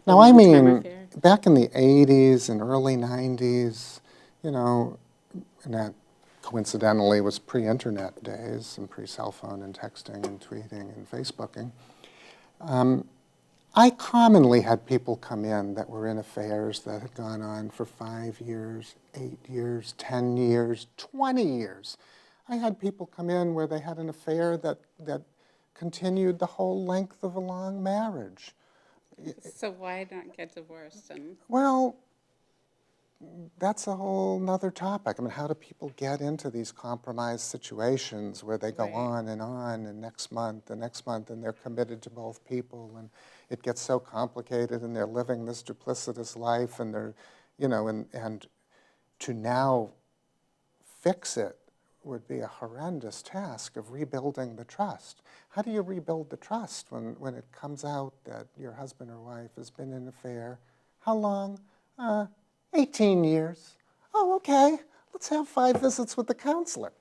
Now, I mean, back in the 80s and early 90s, and that coincidentally was pre-internet days and pre-cell phone and texting and tweeting and Facebooking. I commonly had people come in that were in affairs that had gone on for 5 years, 8 years, 10 years, 20 years. I had people come in where they had an affair that continued the whole length of a long marriage. So why not get divorced? Well, that's a whole nother topic. I mean, how do people get into these compromised situations where they go on, and next month, and they're committed to both people, and it gets so complicated, and they're living this duplicitous life, and they're, and to now fix it would be a horrendous task of rebuilding the trust. How do you rebuild the trust when it comes out that your husband or wife has been in an affair? How long? 18 years. Oh, okay. Let's have 5 visits with the counselor.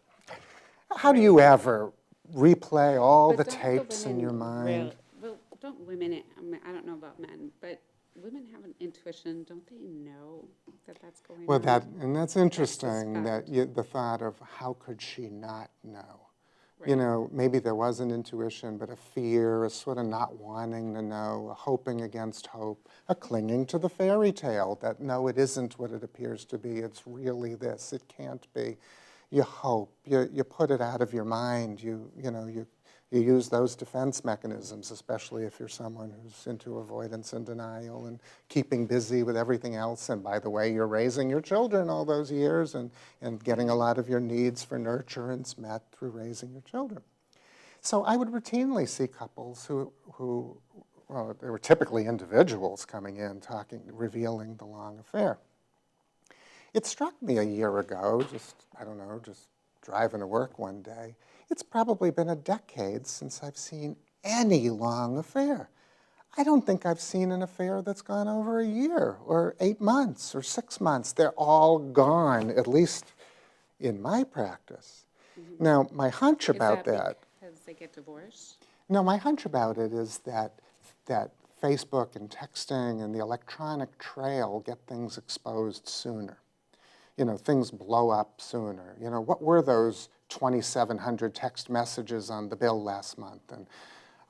How do you ever replay all the tapes in your mind? Well, don't women, I don't know about men, but women have an intuition. Don't they know that that's going on? And that's interesting, the thought of how could she not know? Right. Maybe there was an intuition, but a fear, a sort of not wanting to know, a hoping against hope, a clinging to the fairy tale that, no, it isn't what it appears to be, it's really this, it can't be. you hope, you put it out of your mind, you use those defense mechanisms, especially if you're someone who's into avoidance and denial and keeping busy with everything else. And by the way, you're raising your children all those years and getting a lot of your needs for nurturance met through raising your children. So I would routinely see couples who well, they were typically individuals coming in, revealing the long affair. It struck me a year ago, just driving to work one day, it's probably been a decade since I've seen any long affair. I don't think I've seen an affair that's gone over a year or 8 months or 6 months. They're all gone, at least in my practice. Mm-hmm. Now, my hunch about that. Because they get divorced? No, my hunch about it is that Facebook and texting and the electronic trail get things exposed sooner. Things blow up sooner. What were those 2,700 text messages on the bill last month? And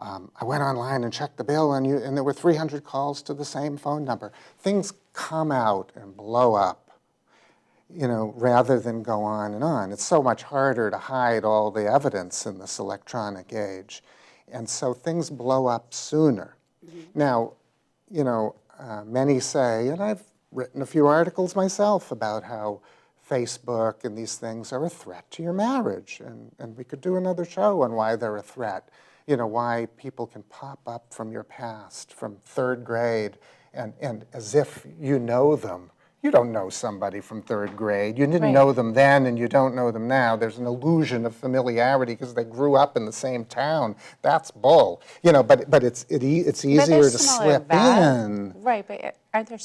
I went online and checked the bill, and there were 300 calls to the same phone number. Things come out and blow up, rather than go on and on. It's so much harder to hide all the evidence in this electronic age. And so things blow up sooner. Mm-hmm. Now, many say, and I've written a few articles myself about how Facebook and these things are a threat to your marriage. And we could do another show on why they're a threat. Why people can pop up from your past, from 3rd grade, and as if you know them. You don't know somebody from 3rd grade. You didn't know them then, and you don't know them now. There's an illusion of familiarity because they grew up in the same town. That's bull. But it's easier to slip in. Right, but are there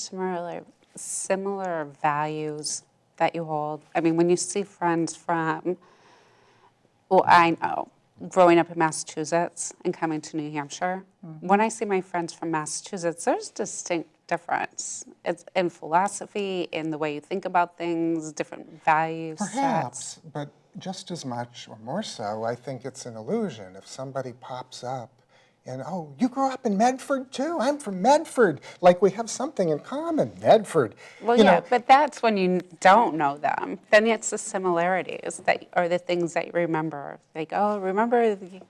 similar values that you hold? I mean, when you see friends from, I know, growing up in Massachusetts and coming to New Hampshire, mm-hmm. when I see my friends from Massachusetts, there's distinct difference. It's in philosophy, in the way you think about things, different values. Perhaps, but just as much or more so, I think it's an illusion. If somebody pops up and, oh, you grew up in Medford too? I'm from Medford. Like we have something in common, Medford. Well, but that's when you don't know them. Then it's the similarities or the things that you remember. Like, oh, remember the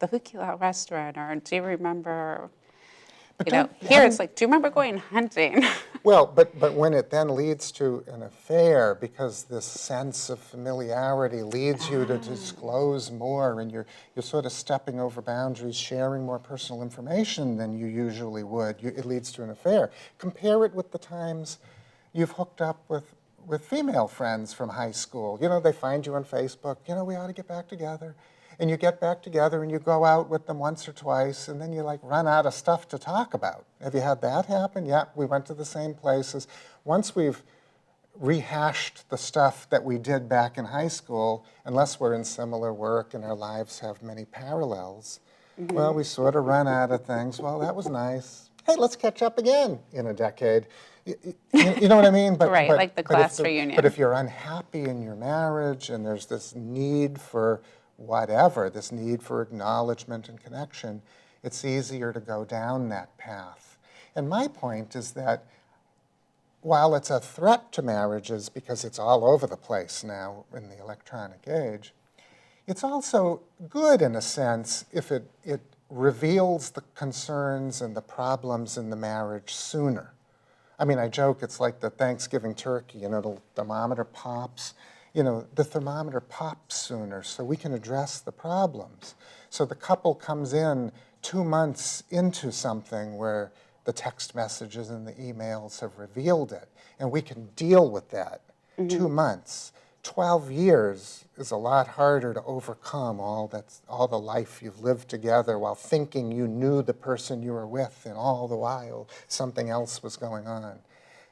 Hukila restaurant, or do you remember... Here it's like, do you remember going hunting? Well, but when it then leads to an affair, because this sense of familiarity leads you to disclose more, and you're sort of stepping over boundaries, sharing more personal information than you usually would, it leads to an affair. Compare it with the times you've hooked up with female friends from high school. They find you on Facebook, we ought to get back together. And you get back together and you go out with them once or twice, and then you run out of stuff to talk about. Have you had that happen? Yeah, we went to the same places. Once we've rehashed the stuff that we did back in high school, unless we're in similar work and our lives have many parallels, mm-hmm. well, we sort of run out of things. Well, that was nice. Hey, let's catch up again in a decade. You know what I mean? Right, like the class reunion. But if you're unhappy in your marriage and there's this need for whatever, this need for acknowledgement and connection, it's easier to go down that path. And my point is that while it's a threat to marriages because it's all over the place now in the electronic age, it's also good in a sense if it reveals the concerns and the problems in the marriage sooner. I mean, I joke, it's like the Thanksgiving turkey, the thermometer pops. The thermometer pops sooner so we can address the problems. So the couple comes in 2 months into something where the text messages and the emails have revealed it, and we can deal with that. Mm-hmm. 2 months. 12 years is a lot harder to overcome all the life you've lived together while thinking you knew the person you were with, and all the while something else was going on.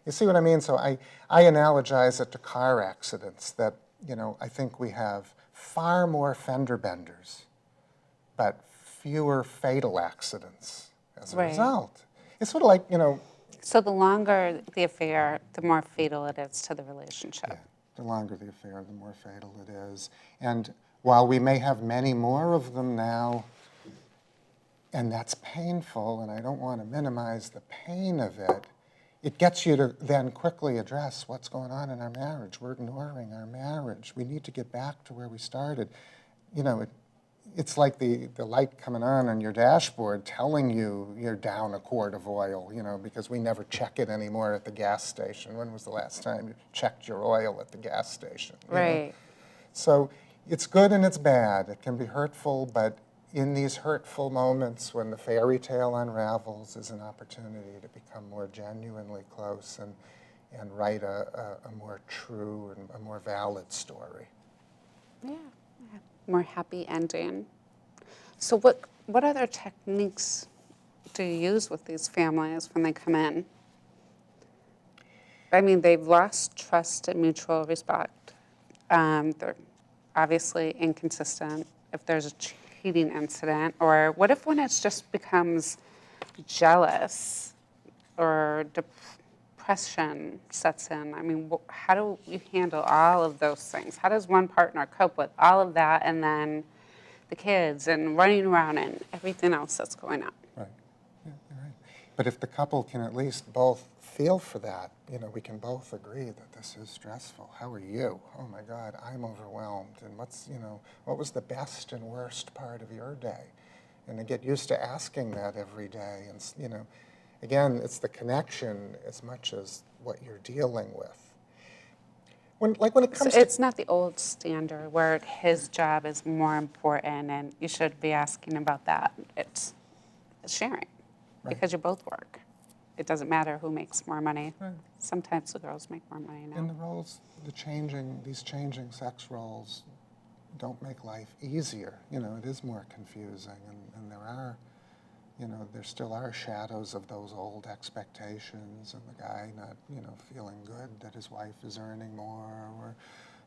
You see what I mean? So I analogize it to car accidents, that, I think we have far more fender benders, but fewer fatal accidents as a result. It's sort of like, So the longer the affair, the more fatal it is to the relationship. Yeah, the longer the affair, the more fatal it is. And while we may have many more of them now, and that's painful, and I don't want to minimize the pain of it, it gets you to then quickly address what's going on in our marriage. We're ignoring our marriage. We need to get back to where we started. You know, it's like the light coming on your dashboard telling you you're down a quart of oil, you know, because we never check it anymore at the gas station. When was the last time you checked your oil at the gas station? You know? Right. So it's good and it's bad. It can be hurtful, but in these hurtful moments when the fairy tale unravels is an opportunity to become more genuinely close and write a more true and a more valid story. Yeah. More happy ending. So what other techniques do you use with these families when they come in? I mean, they've lost trust and mutual respect. They're obviously inconsistent if there's a cheating incident. Or what if when it just becomes jealous or depression sets in? I mean, how do you handle all of those things? How does one partner cope with all of that and then the kids and running around and everything else that's going on? Right. Yeah, you're right. But if the couple can at least both feel for that, you know, we can both agree that this is stressful. How are you? Oh my God, I'm overwhelmed. And what was the best and worst part of your day? And to get used to asking that every day. And, you know, again, it's the connection as much as what you're dealing with. When it comes So it's not the old standard where his job is more important and you should be asking about that. It's sharing, Right. because you both work. It doesn't matter who makes more money. Right. Sometimes the girls make more money now. And the roles, these changing sex roles don't make life easier. You know, it is more confusing, and there are, you know, there still are shadows of those old expectations, and the guy not, you know, feeling good that his wife is earning more, or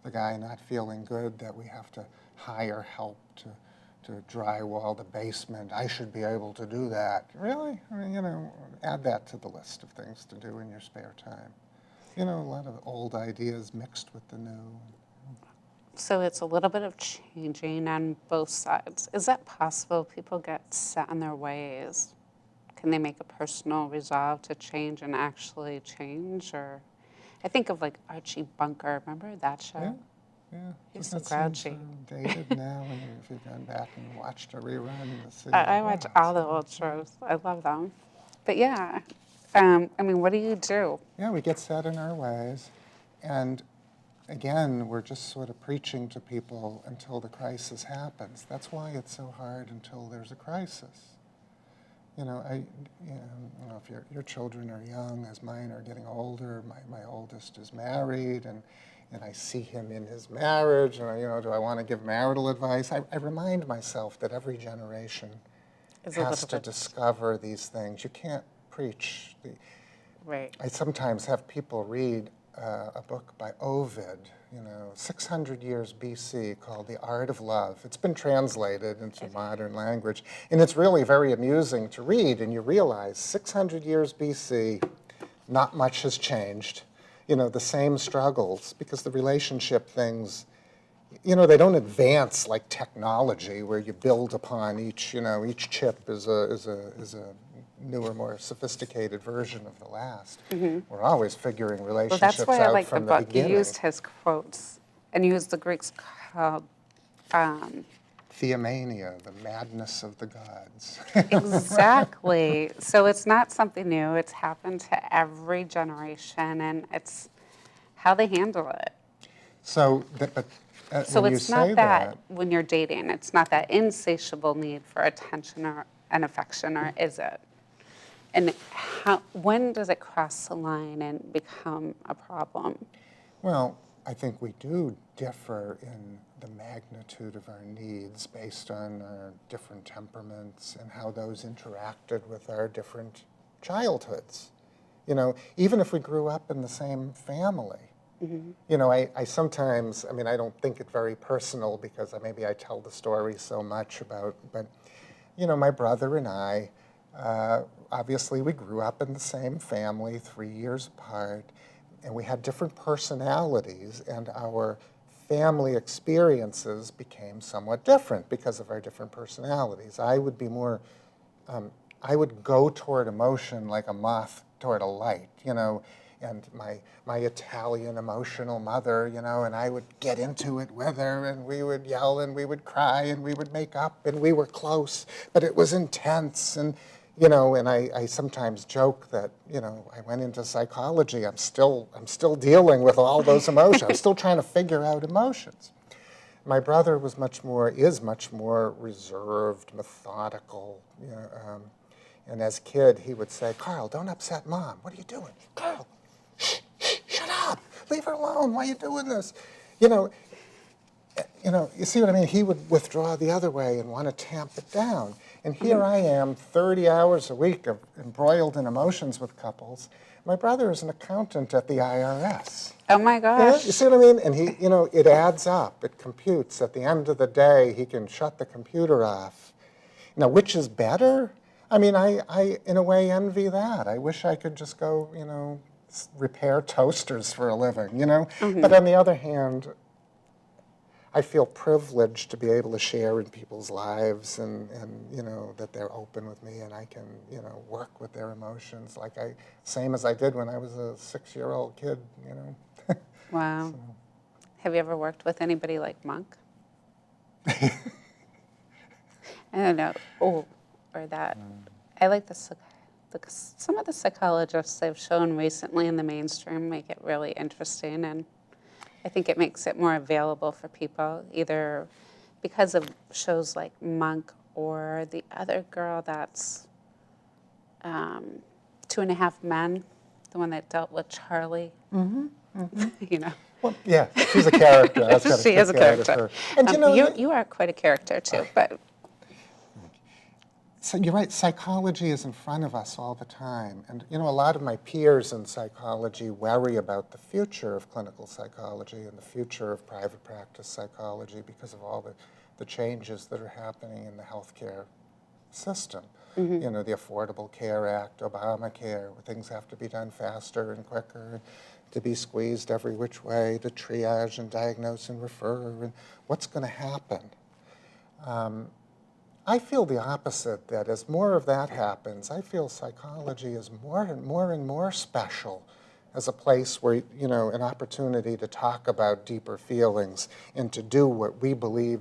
the guy not feeling good that we have to hire help to drywall the basement. I should be able to do that. Really? I mean, you know, add that to the list of things to do in your spare time. You know, a lot of old ideas mixed with the new. So it's a little bit of changing on both sides. Is that possible? People get set in their ways. Can they make a personal resolve to change and actually change? Or I think of like Archie Bunker. Remember that show? Yeah. Yeah. He's But so that seems, grouchy. dated now, and if you've gone back and watched a rerun of the city. I watch all the old shows. I love them. But yeah, I mean, what do you do? Yeah, we get set in our ways, and again, we're just sort of preaching to people until the crisis happens. That's why it's so hard until there's a crisis. You know, if your children are young, as mine are getting older, my oldest is married, and I see him in his marriage, and you know, do I want to give marital advice? I remind myself that every generation has to discover these things. You can't preach. Right. I sometimes have people read a book by Ovid, you know, 600 years BC, called The Art of Love. It's been translated into modern language, and it's really very amusing to read, and you realize 600 years BC, not much has changed. You know, the same struggles, because the relationship things, you know, they don't advance like technology where you build upon each, you know, each chip is a newer, more sophisticated version of the last. Mm-hmm. We're always figuring Well, relationships that's why I out like the from the book. You beginning. used his quotes and used the Greeks called Theomania, the madness of the gods. exactly. So it's not something new. It's happened to every generation, and it's how they handle it. So, So when you it's not say that when you're dating, it's not that insatiable need for attention and affection, or is it? And when does it cross the line and become a problem? well, I think we do differ in the magnitude of our needs based on our different temperaments and how those interacted with our different childhoods. You know, even if we grew up in the same family. Mm-hmm. You know, I sometimes, I mean, I don't think it very personal because maybe I tell the story so much about, but, you know, my brother and I, obviously we grew up in the same family, 3 years apart, and we had different personalities, and our family experiences became somewhat different because of our different personalities. I would be more, I would go toward emotion like a moth toward a light, and my Italian emotional mother, and I would get into it with her, and we would yell, and we would cry, and we would make up, and we were close, but it was intense, and and I sometimes joke that, I went into psychology, I'm still dealing with all those emotions. I'm still trying to figure out emotions. My brother is much more reserved, methodical, and as a kid, he would say, "Carl, don't upset Mom. What are you doing? Carl, shut up. Leave her alone. Why are you doing this?" You see what I mean? He would withdraw the other way and want to tamp it down. And here I am, 30 hours a week embroiled in emotions with couples. My brother is an accountant at the IRS. Oh my gosh. You see what I mean? And he, it adds up. It computes. At the end of the day, he can shut the computer off. Now, which is better? I mean, I in a way envy that. I wish I could just go, repair toasters for a living, But on the other hand, I feel privileged to be able to share in people's lives and that they're open with me and I can, work with their emotions same as I did when I was a 6-year-old kid, Wow. So. Have you ever worked with anybody like Monk? I don't know. Oh, or that. I like some of the psychologists they've shown recently in the mainstream make it really interesting, and I think it makes it more available for people, either because of shows like Monk or the other girl that's 2.5 Men, the one that dealt with Charlie. Mm-hmm. Mm-hmm. Well, yeah, she's a character. She is a character. And you are quite a character too, but. So you're right, psychology is in front of us all the time. And a lot of my peers in psychology worry about the future of clinical psychology and the future of private practice psychology because of all the changes that are happening in the healthcare system. Mm-hmm. The Affordable Care Act, Obamacare, where things have to be done faster and quicker, to be squeezed every which way, to triage and diagnose and refer, and what's going to happen? I feel the opposite, that as more of that happens, I feel psychology is more and more special as a place where, an opportunity to talk about deeper feelings and to do what we believe,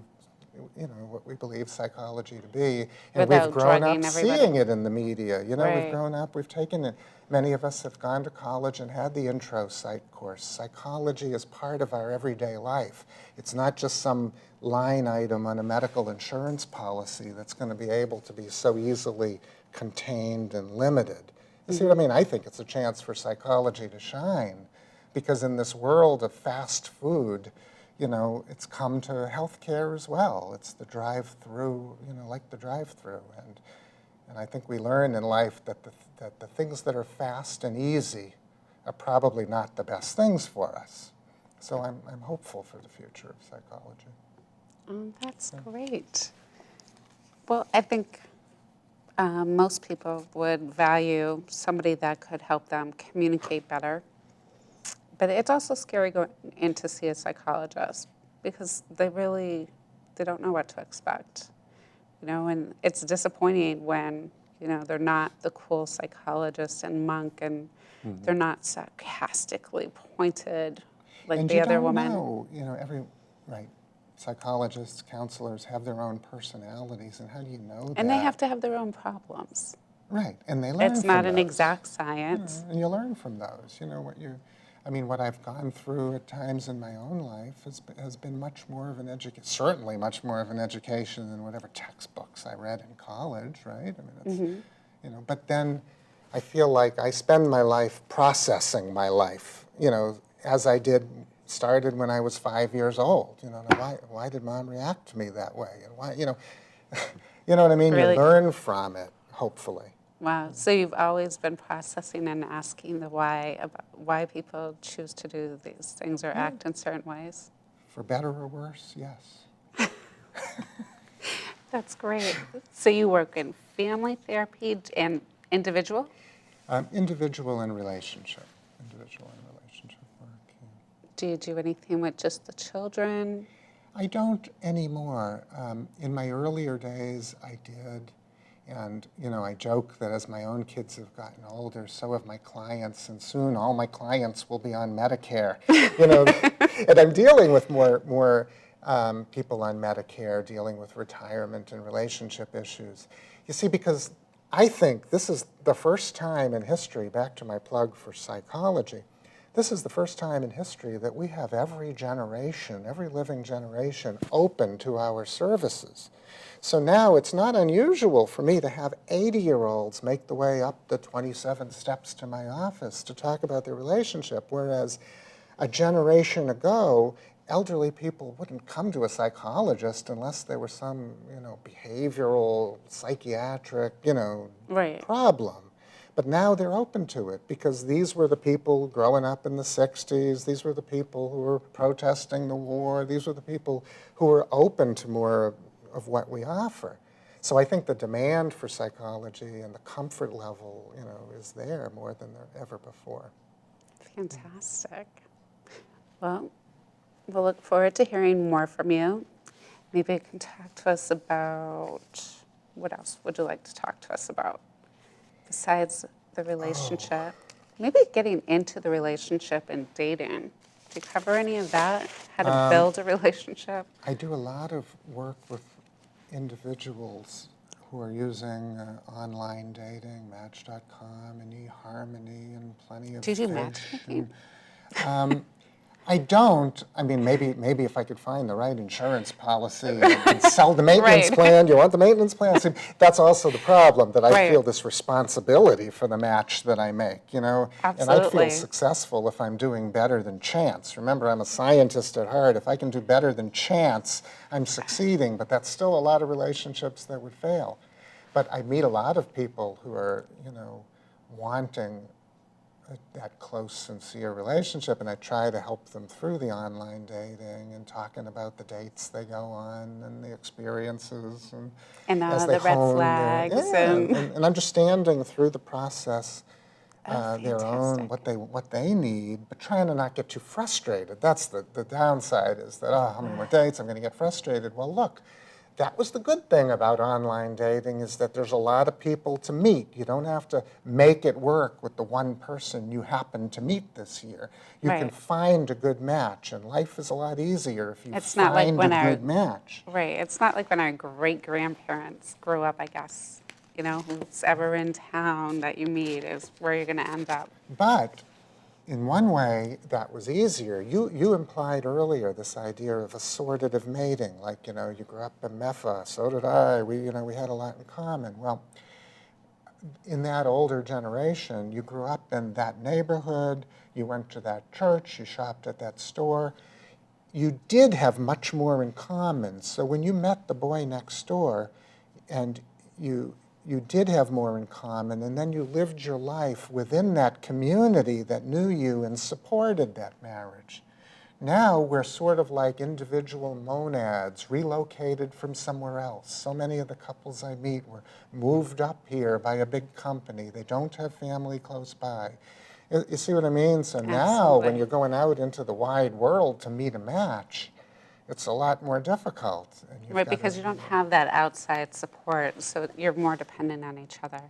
psychology to be. And without we've grown up everybody. seeing it in the media. Right. We've grown up, we've taken it. Many of us have gone to college and had the intro psych course. Psychology is part of our everyday life. It's not just some line item on a medical insurance policy that's going to be able to be so easily contained and limited. You see what I mean? I think it's a chance for psychology to shine, because in this world of fast food, it's come to healthcare as well. It's the drive-through, like the drive-through. And I think we learn in life that the things that are fast and easy are probably not the best things for us. So I'm hopeful for the future of psychology. That's great. Well, I think most people would value somebody that could help them communicate better. But it's also scary going in to see a psychologist because they don't know what to expect. And it's disappointing when, they're not the cool psychologist and Monk, and they're not sarcastically pointed like and the other woman. Right. Psychologists, counselors have their own personalities, and how do you know that? And they have to have their own problems. Right, and they learn from those. It's not an exact science. And you learn from those. What I've gone through at times in my own life has been much more of an education, certainly much more of an education than whatever textbooks I read in college, right? But then I feel like I spend my life processing my life, as I started when I was 5 years old. Why did Mom react to me that way? And why, you know what I mean? Really? You learn from it, hopefully. Wow. So you've always been processing and asking the why about why people choose to do these things or act in certain ways? For better or worse, yes. That's great. So you work in family therapy and individual? Individual and relationship. Individual and relationship work. Yeah. Do you do anything with just the children? I don't anymore. In my earlier days, I did. And, I joke that as my own kids have gotten older, so have my clients, and soon all my clients will be on Medicare. And I'm dealing with more people on Medicare, dealing with retirement and relationship issues. You see, because I think this is the first time in history, back to my plug for psychology, this is the first time in history that we have every generation, every living generation, open to our services. So now it's not unusual for me to have 80-year-olds make the way up the 27 steps to my office to talk about their relationship, whereas a generation ago, elderly people wouldn't come to a psychologist unless there was some, behavioral, psychiatric, Right. problem. But now they're open to it because these were the people growing up in the 60s. These were the people who were protesting the war. These were the people who were open to more of what we offer. So I think the demand for psychology and the comfort level, is there more than there ever before. Fantastic. Well, we'll look forward to hearing more from you. Maybe you can talk to us about, what else would you like to talk to us about besides the relationship? Maybe getting into the relationship and dating. Do you cover any of that? How to build a relationship? I do a lot of work with individuals who are using online dating, Match.com and eHarmony and plenty of Do you do fish matchmaking? I don't. I mean, maybe if I could find the right insurance policy and sell the maintenance Right. plan. You want the maintenance plan? See, that's also the problem, that I Right. feel this responsibility for the match that I make, And I'd Absolutely. feel successful if I'm doing better than chance. Remember, I'm a scientist at heart. If I can do better than chance, I'm succeeding, but that's still a lot of relationships that would fail. But I meet a lot of people who are, wanting that close, sincere relationship, and I try to help them through the online dating and talking about the dates they go on and the experiences, and as they the red hone flags and understanding through the process Oh, their own fantastic. what they need, but trying to not get too frustrated. That's the downside, is that, how many more dates, I'm going to get frustrated. Well, look, that was the good thing about online dating, is that there's a lot of people to meet. You don't have to make it work with the one person you happen to meet this year. You can Right. find a good match, and life is a lot easier if you It's not like find when a our- good match. Right. It's not like when our great-grandparents grew up, I guess. Who's ever in town that you meet is where you're going to end up. But in one way, that was easier. You implied earlier this idea of assortative mating, like, you grew up in Meffa, so did I, we had a lot in common. Well, in that older generation, you grew up in that neighborhood, you went to that church, you shopped at that store. You did have much more in common. So when you met the boy next door, and you did have more in common, and then you lived your life within that community that knew you and supported that marriage. Now we're sort of like individual monads relocated from somewhere else. So many of the couples I meet were moved up here by a big company. They don't have family close by. You see what I mean? So now when Absolutely. you're going out into the wide world to meet a match, it's a lot more difficult. And you've Right, got because to- you don't have that outside support, so you're more dependent on each other.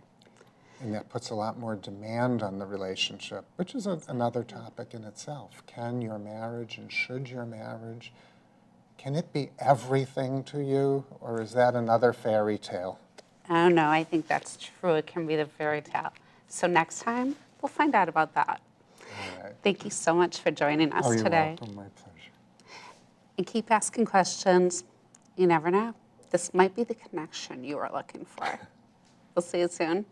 And that puts a lot more demand on the relationship, which is another topic in itself. Can your marriage and should your marriage, can it be everything to you, or is that another fairy tale? I don't know. I think that's true. It can be the fairy tale. So next time, we'll find out about that. All right. Thank you so much for joining us Oh, you're today. welcome. My pleasure. And keep asking questions. You never know. This might be the connection you were looking for. We'll see you soon.